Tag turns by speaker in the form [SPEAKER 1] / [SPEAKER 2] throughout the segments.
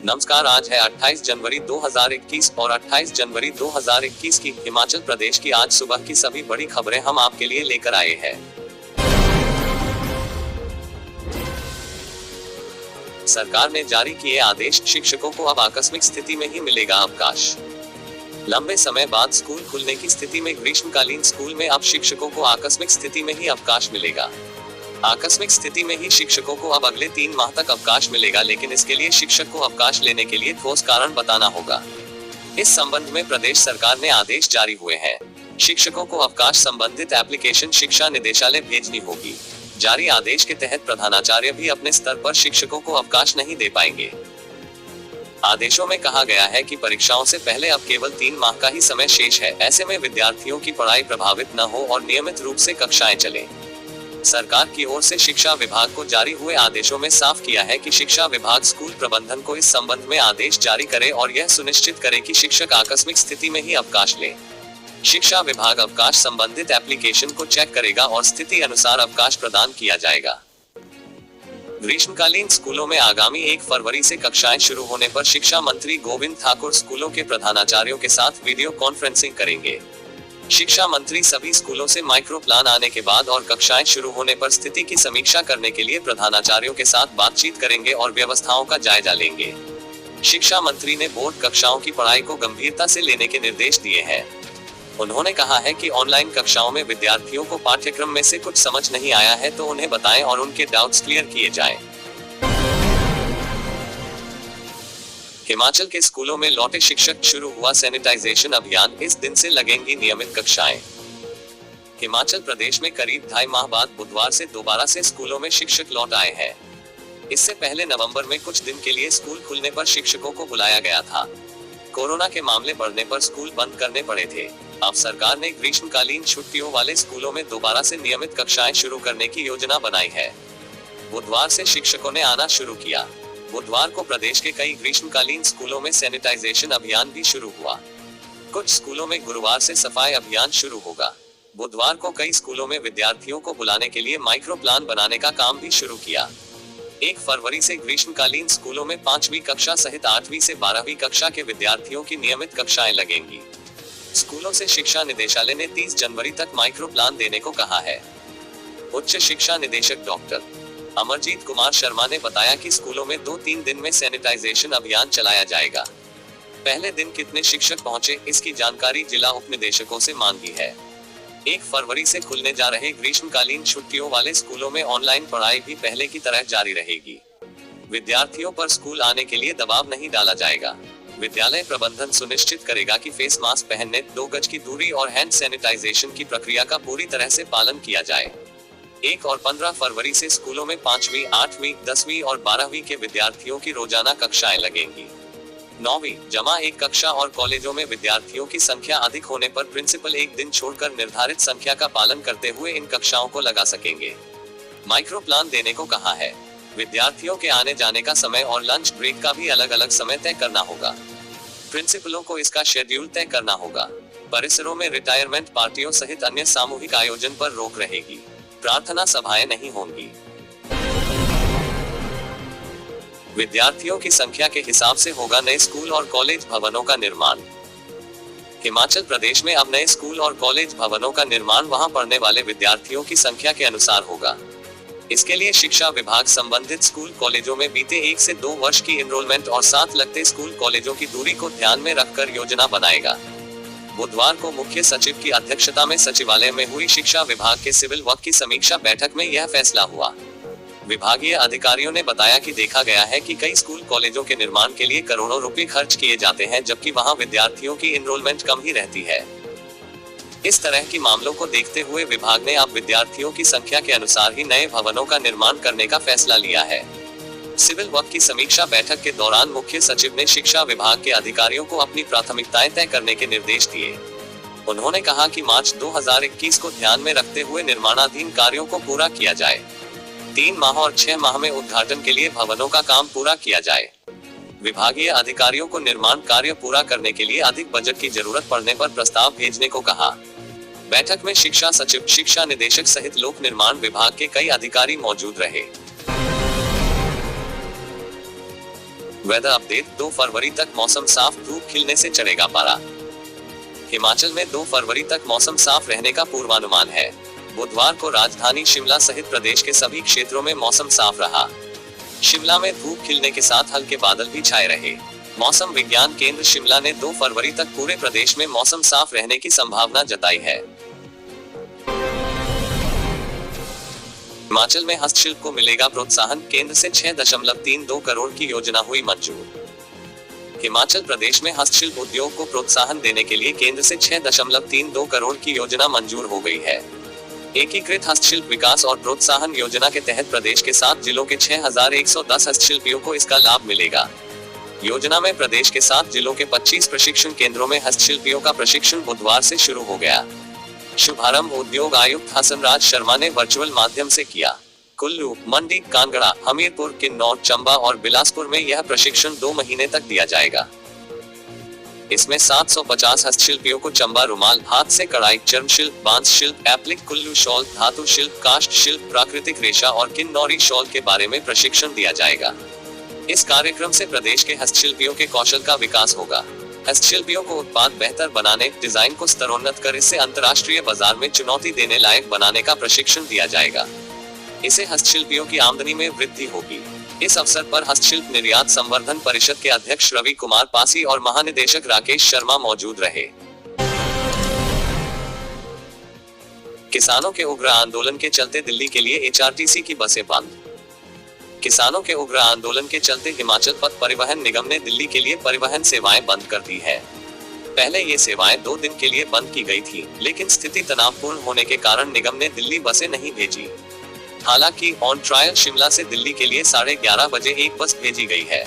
[SPEAKER 1] नमस्कार, आज है 28 जनवरी 2021 और 28 जनवरी 2021 की हिमाचल प्रदेश की आज सुबह की सभी बड़ी खबरें हम आपके लिए लेकर आए हैं। सरकार ने जारी किए आदेश, शिक्षकों को अब आकस्मिक स्थिति में ही मिलेगा अवकाश। लंबे समय बाद स्कूल खुलने की स्थिति में ग्रीष्मकालीन स्कूल में अब शिक्षकों को आकस्मिक स्थिति में ही अवकाश मिलेगा। आकस्मिक स्थिति में ही शिक्षकों को अब अगले 3 माह तक अवकाश मिलेगा, लेकिन इसके लिए शिक्षक को अवकाश लेने के लिए ठोस कारण बताना होगा। इस संबंध में प्रदेश सरकार ने आदेश जारी हुए हैं। शिक्षकों को अवकाश संबंधित एप्लीकेशन शिक्षा निदेशालय भेजनी होगी। जारी आदेश के तहत प्रधानाचार्य भी अपने स्तर पर शिक्षकों को अवकाश नहीं दे पाएंगे। आदेशों में कहा गया है कि परीक्षाओं से पहले अब केवल 3 माह का ही समय शेष है। ऐसे में विद्यार्थियों की पढ़ाई प्रभावित न हो और नियमित रूप से कक्षाएं चलें। सरकार की ओर से शिक्षा विभाग को जारी हुए आदेशों में साफ किया है कि शिक्षा विभाग स्कूल प्रबंधन को इस संबंध में आदेश जारी करे और यह सुनिश्चित करे कि शिक्षक आकस्मिक स्थिति में ही अवकाश ले। शिक्षा विभाग अवकाश संबंधित एप्लीकेशन को चेक करेगा और स्थिति अनुसार अवकाश प्रदान किया जाएगा। ग्रीष्मकालीन स्कूलों में आगामी 1 फरवरी से कक्षाएं शुरू होने पर शिक्षा मंत्री गोविंद ठाकुर स्कूलों के प्रधानाचार्यों के साथ वीडियो कॉन्फ्रेंसिंग करेंगे। शिक्षा मंत्री सभी स्कूलों से माइक्रो प्लान आने के बाद और कक्षाएं शुरू होने पर स्थिति की समीक्षा करने के लिए प्रधानाचार्यों के साथ बातचीत करेंगे और व्यवस्थाओं का जायजा लेंगे। शिक्षा मंत्री ने बोर्ड कक्षाओं की पढ़ाई को गंभीरता से लेने के निर्देश दिए हैं। उन्होंने कहा है कि ऑनलाइन कक्षाओं में विद्यार्थियों को पाठ्यक्रम में से कुछ समझ नहीं आया है तो उन्हें बताएं और उनके डाउट्स क्लियर किए जाएं। हिमाचल के स्कूलों में लौटे शिक्षक, शुरू हुआ सैनिटाइजेशन अभियान, इस दिन से लगेंगी नियमित कक्षाएं। हिमाचल प्रदेश में करीब 2.5 माह बाद बुधवार से दोबारा से स्कूलों में शिक्षक लौट आए हैं। इससे पहले नवंबर में कुछ दिन के लिए स्कूल खुलने पर शिक्षकों को बुलाया गया था। कोरोना के मामले बढ़ने पर स्कूल बंद करने पड़े थे। अब सरकार ने ग्रीष्मकालीन छुट्टियों वाले स्कूलों में दोबारा से नियमित कक्षाएं शुरू करने की योजना बनाई है। बुधवार से शिक्षकों ने आना शुरू किया। बुधवार को प्रदेश के कई ग्रीष्मकालीन स्कूलों में सैनिटाइजेशन अभियान भी शुरू हुआ। कुछ स्कूलों में गुरुवार से सफाई अभियान शुरू होगा। बुधवार को कई स्कूलों में विद्यार्थियों को बुलाने के लिए माइक्रो प्लान बनाने का काम भी शुरू किया। 1 फरवरी से ग्रीष्मकालीन स्कूलों में 5वीं कक्षा सहित 8वीं से 12वीं कक्षा के विद्यार्थियों की नियमित कक्षाएं लगेंगी। स्कूलों से शिक्षा निदेशालय ने 30 जनवरी तक माइक्रो प्लान देने को कहा है। उच्च शिक्षा निदेशक डॉक्टर अमरजीत कुमार शर्मा ने बताया कि स्कूलों में 2-3 दिन में सैनिटाइजेशन अभियान चलाया जाएगा। पहले दिन कितने शिक्षक पहुंचे, इसकी जानकारी जिला उप निदेशकों से मांगी है। 1 फरवरी से खुलने जा रहे ग्रीष्मकालीन छुट्टियों वाले स्कूलों में ऑनलाइन पढ़ाई भी पहले की तरह जारी रहेगी। विद्यार्थियों पर स्कूल आने के लिए दबाव नहीं डाला जाएगा। विद्यालय प्रबंधन सुनिश्चित करेगा कि फेस मास्क पहनने, 2 गज की दूरी और हैंड सैनिटाइजेशन की प्रक्रिया का पूरी तरह से पालन किया जाए। 1 और 15 फरवरी से स्कूलों में 5वीं, 8वीं, 10वीं और 12वीं के विद्यार्थियों की रोजाना कक्षाएं लगेंगी। 9वीं जमा 1 कक्षा और कॉलेजों में विद्यार्थियों की संख्या अधिक होने पर प्रिंसिपल एक दिन छोड़कर निर्धारित संख्या का पालन करते हुए इन कक्षाओं को लगा सकेंगे। माइक्रो प्लान देने को कहा है। विद्यार्थियों के आने जाने का समय और लंच ब्रेक का भी अलग अलग समय तय करना होगा। प्रिंसिपलों को इसका शेड्यूल तय करना होगा। परिसरों में रिटायरमेंट पार्टियों सहित अन्य सामूहिक आयोजन पर रोक रहेगी। प्रार्थना सभाएं नहीं होंगी। विद्यार्थियों की संख्या के हिसाब से होगा नए स्कूल और कॉलेज भवनों का निर्माण। हिमाचल प्रदेश में अब नए स्कूल और कॉलेज भवनों का निर्माण वहां पढ़ने वाले विद्यार्थियों की संख्या के अनुसार होगा। इसके लिए शिक्षा विभाग संबंधित स्कूल कॉलेजों में बीते 1 से 2 वर्ष की एनरोलमेंट और साथ लगते स्कूल कॉलेजों की दूरी को ध्यान में रखकर योजना बनाएगा। बुधवार को मुख्य सचिव की अध्यक्षता में सचिवालय में हुई शिक्षा विभाग के सिविल वर्क की समीक्षा बैठक में यह फैसला हुआ। विभागीय अधिकारियों ने बताया कि देखा गया है कि कई स्कूल कॉलेजों के निर्माण के लिए करोड़ों रुपए खर्च किए जाते हैं, जबकि वहां विद्यार्थियों की एनरोलमेंट कम ही रहती है। इस तरह की मामलों को देखते हुए विभाग ने अब विद्यार्थियों की संख्या के अनुसार ही नए भवनों का निर्माण करने का फैसला लिया है। सिविल वर्क की समीक्षा बैठक के दौरान मुख्य सचिव ने शिक्षा विभाग के अधिकारियों को अपनी प्राथमिकताएं तय करने के निर्देश दिए। उन्होंने कहा कि मार्च 2021 को ध्यान में रखते हुए निर्माणाधीन कार्यों को पूरा किया जाए। 3 माह और 6 माह में उद्घाटन के लिए भवनों का काम पूरा किया जाए। विभागीय अधिकारियों को निर्माण कार्य पूरा करने के लिए अधिक बजट की जरूरत पड़ने पर प्रस्ताव भेजने को कहा। बैठक में शिक्षा सचिव, शिक्षा निदेशक सहित लोक निर्माण विभाग के कई अधिकारी मौजूद रहे। वेदर अपडेट, 2 फरवरी तक मौसम साफ, धूप खिलने से चढ़ेगा पारा। हिमाचल में 2 फरवरी तक मौसम साफ रहने का पूर्वानुमान है। बुधवार को राजधानी शिमला सहित प्रदेश के सभी क्षेत्रों में मौसम साफ रहा। शिमला में धूप खिलने के साथ हल्के बादल भी छाए रहे। मौसम विज्ञान केंद्र शिमला ने 2 फरवरी तक पूरे प्रदेश में मौसम साफ रहने की संभावना जताई है। हिमाचल में हस्तशिल्प को मिलेगा प्रोत्साहन, केंद्र से 6.32 करोड़ की योजना हुई मंजूर। हिमाचल प्रदेश में हस्तशिल्प उद्योग को प्रोत्साहन देने के लिए केंद्र से 6.32 करोड़ की योजना मंजूर हो गई है। एकीकृत हस्तशिल्प विकास और प्रोत्साहन योजना के तहत प्रदेश के 7 जिलों के 6110 हस्तशिल्पियों को इसका लाभ मिलेगा। योजना में प्रदेश के 7 जिलों के 25 प्रशिक्षण केंद्रों में हस्तशिल्पियों का प्रशिक्षण बुधवार से शुरू हो गया। शुभारंभ उद्योग आयुक्त हसनराज शर्मा ने वर्चुअल माध्यम से किया। कुल्लू, मंडी, कांगड़ा, हमीरपुर, किन्नौर, चंबा और बिलासपुर में यह प्रशिक्षण 2 महीने तक दिया जाएगा। इसमें 750 हस्तशिल्पियों को चंबा रुमाल, हाथ से कढ़ाई, चर्म शिल्प, बांस शिल्प, एप्लिक, कुल्लू शॉल, धातु शिल्प, काष्ठ शिल्प, प्राकृतिक रेशा और किन्नौरी शॉल के बारे में प्रशिक्षण दिया जाएगा। इस कार्यक्रम से प्रदेश के हस्तशिल्पियों के कौशल का विकास होगा। हस्तशिल्पियों को उत्पाद बेहतर बनाने, डिजाइन को स्तरोन्नत कर इससे अंतर्राष्ट्रीय बाजार में चुनौती देने लायक बनाने का प्रशिक्षण दिया जाएगा। इससे हस्तशिल्पियों की आमदनी में वृद्धि होगी। इस अवसर पर हस्तशिल्प निर्यात संवर्धन परिषद के अध्यक्ष रवि कुमार पासी और महानिदेशक राकेश शर्मा मौजूद रहे। किसानों के उग्र आंदोलन के चलते दिल्ली के लिए एचआरटीसी की बसें बंद। किसानों के उग्र आंदोलन के चलते हिमाचल पथ परिवहन निगम ने दिल्ली के लिए परिवहन सेवाएं बंद कर दी है। पहले ये सेवाएं 2 दिन के लिए बंद की गई थी, लेकिन स्थिति तनावपूर्ण होने के कारण निगम ने दिल्ली बसें नहीं भेजी। हालांकि ऑन ट्रायल शिमला से दिल्ली के लिए 11:30 बजे एक बस भेजी गई है।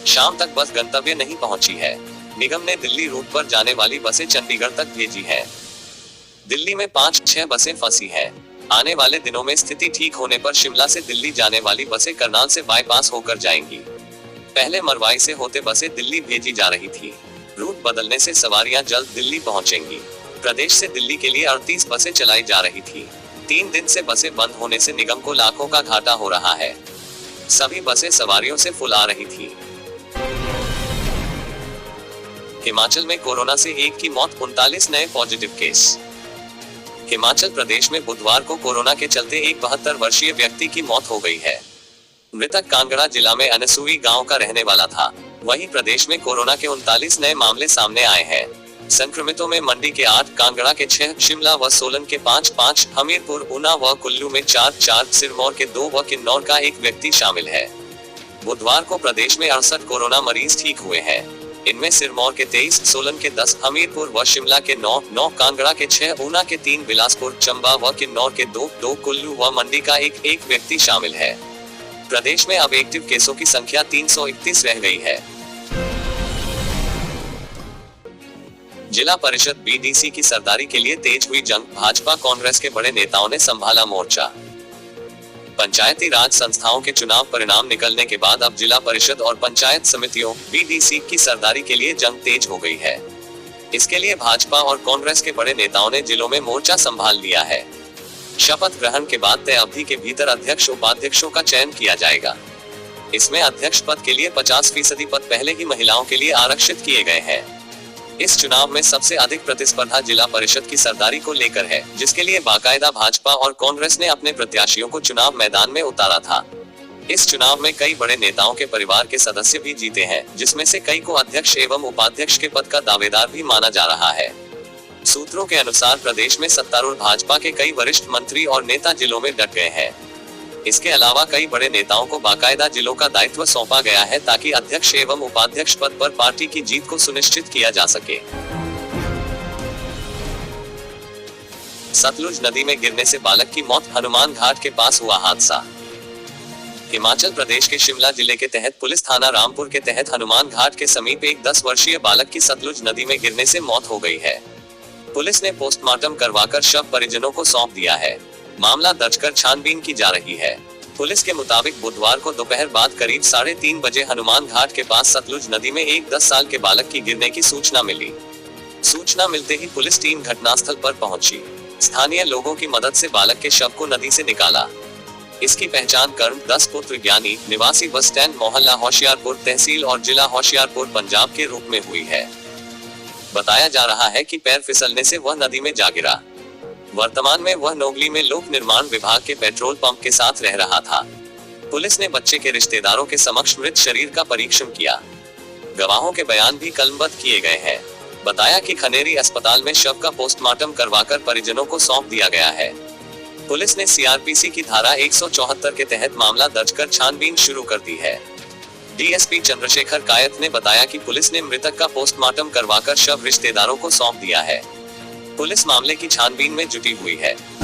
[SPEAKER 1] शाम तक बस गंतव्य नहीं पहुंची है। निगम ने दिल्ली रूट पर जाने वाली बसें चंडीगढ़ तक भेजी है। दिल्ली में 5-6 बसें फंसी है। आने वाले दिनों में स्थिति ठीक होने पर शिमला से दिल्ली जाने वाली बसें करनाल से बाईपास होकर जाएंगी। पहले मरवाई से होते बसें दिल्ली भेजी जा रही थी। रूट बदलने से सवारियां जल्द दिल्ली पहुंचेंगी। प्रदेश से दिल्ली के लिए 38 बसें चलाई जा रही थी। 3 दिन से बसें बंद होने से निगम को लाखों का घाटा हो रहा है। सभी बसें सवारियों से फुल आ रही थी। हिमाचल में कोरोना से 1 की मौत, 39 नए पॉजिटिव केस। हिमाचल प्रदेश में बुधवार को कोरोना के चलते एक 72 वर्षीय व्यक्ति की मौत हो गई है। मृतक कांगड़ा जिला में अनसुई गांव का रहने वाला था। वहीं प्रदेश में कोरोना के 39 नए मामले सामने आए हैं। संक्रमितों में मंडी के 8, कांगड़ा के 6, शिमला व सोलन के 5, हमीरपुर, ऊना व कुल्लू में 4, सिरमौर के 2 व किन्नौर का 1 व्यक्ति शामिल है। बुधवार को प्रदेश में 68 कोरोना मरीज ठीक हुए हैं। इनमें सिरमौर के 23, सोलन के 10, हमीरपुर व शिमला के 9, कांगड़ा के 6, ऊना के 3, बिलासपुर, चंबा व किन्नौर के 2, कुल्लू व मंडी का 1 व्यक्ति शामिल है। प्रदेश में अब एक्टिव केसों की संख्या 331 रह गई है। जिला परिषद बीडीसी की सरदारी के लिए तेज हुई जंग, भाजपा कांग्रेस के बड़े नेताओं ने संभाला मोर्चा। पंचायती राज संस्थाओं के चुनाव परिणाम निकलने के बाद अब जिला परिषद और पंचायत समितियों बीडीसी की सरदारी के लिए जंग तेज हो गई है। इसके लिए भाजपा और कांग्रेस के बड़े नेताओं ने जिलों में मोर्चा संभाल लिया है। शपथ ग्रहण के बाद तय अवधि के भीतर अध्यक्ष उपाध्यक्षों का चयन किया जाएगा। इसमें अध्यक्ष पद के लिए 50% पद पहले ही महिलाओं के लिए आरक्षित किए गए हैं। इस चुनाव में सबसे अधिक प्रतिस्पर्धा जिला परिषद की सरदारी को लेकर है, जिसके लिए बाकायदा भाजपा और कांग्रेस ने अपने प्रत्याशियों को चुनाव मैदान में उतारा था। इस चुनाव में कई बड़े नेताओं के परिवार के सदस्य भी जीते हैं, जिसमें से कई को अध्यक्ष एवं उपाध्यक्ष के पद का दावेदार भी माना जा रहा है। सूत्रों के अनुसार प्रदेश में सत्तारूढ़ भाजपा के कई वरिष्ठ मंत्री और नेता जिलों में डट गए हैं। इसके अलावा कई बड़े नेताओं को बाकायदा जिलों का दायित्व सौंपा गया है, ताकि अध्यक्ष एवं उपाध्यक्ष पद पर पार्टी की जीत को सुनिश्चित किया जा सके। सतलुज नदी में गिरने से बालक की मौत, हनुमान घाट के पास हुआ हादसा। हिमाचल प्रदेश के शिमला जिले के तहत पुलिस थाना रामपुर के तहत हनुमान घाट के समीप एक 10 वर्षीय बालक की सतलुज नदी में गिरने से मौत हो गई है। पुलिस ने पोस्टमार्टम करवाकर शव परिजनों को सौंप दिया है। मामला दर्ज कर छानबीन की जा रही है। पुलिस के मुताबिक बुधवार को दोपहर बाद करीब 3:30 बजे हनुमान घाट के पास सतलुज नदी में एक 10 साल के बालक की गिरने की सूचना मिली। सूचना मिलते ही पुलिस टीम घटनास्थल पर पहुंची। स्थानीय लोगों की मदद से बालक के शव को नदी से निकाला। इसकी पहचान कर्ण दस पुत्र ज्ञानी निवासी बस स्टैंड मोहल्ला होशियारपुर तहसील और जिला होशियारपुर पंजाब के रूप में हुई है। बताया जा रहा है कि पैर फिसलने से वह नदी में जा गिरा। वर्तमान में वह नोगली में लोक निर्माण विभाग के पेट्रोल पंप के साथ रह रहा था। पुलिस ने बच्चे के रिश्तेदारों के समक्ष मृत शरीर का परीक्षण किया। गवाहों के बयान भी कलमबद्ध किए गए हैं। बताया कि खनेरी अस्पताल में शव का पोस्टमार्टम करवाकर परिजनों को सौंप दिया गया है। पुलिस ने सीआरपीसी की धारा 174 के तहत मामला दर्ज कर छानबीन शुरू कर दी है। डीएसपी चंद्रशेखर कायत ने बताया कि पुलिस ने मृतक का पोस्टमार्टम करवाकर शव रिश्तेदारों को सौंप दिया है। पुलिस मामले की छानबीन में जुटी हुई है।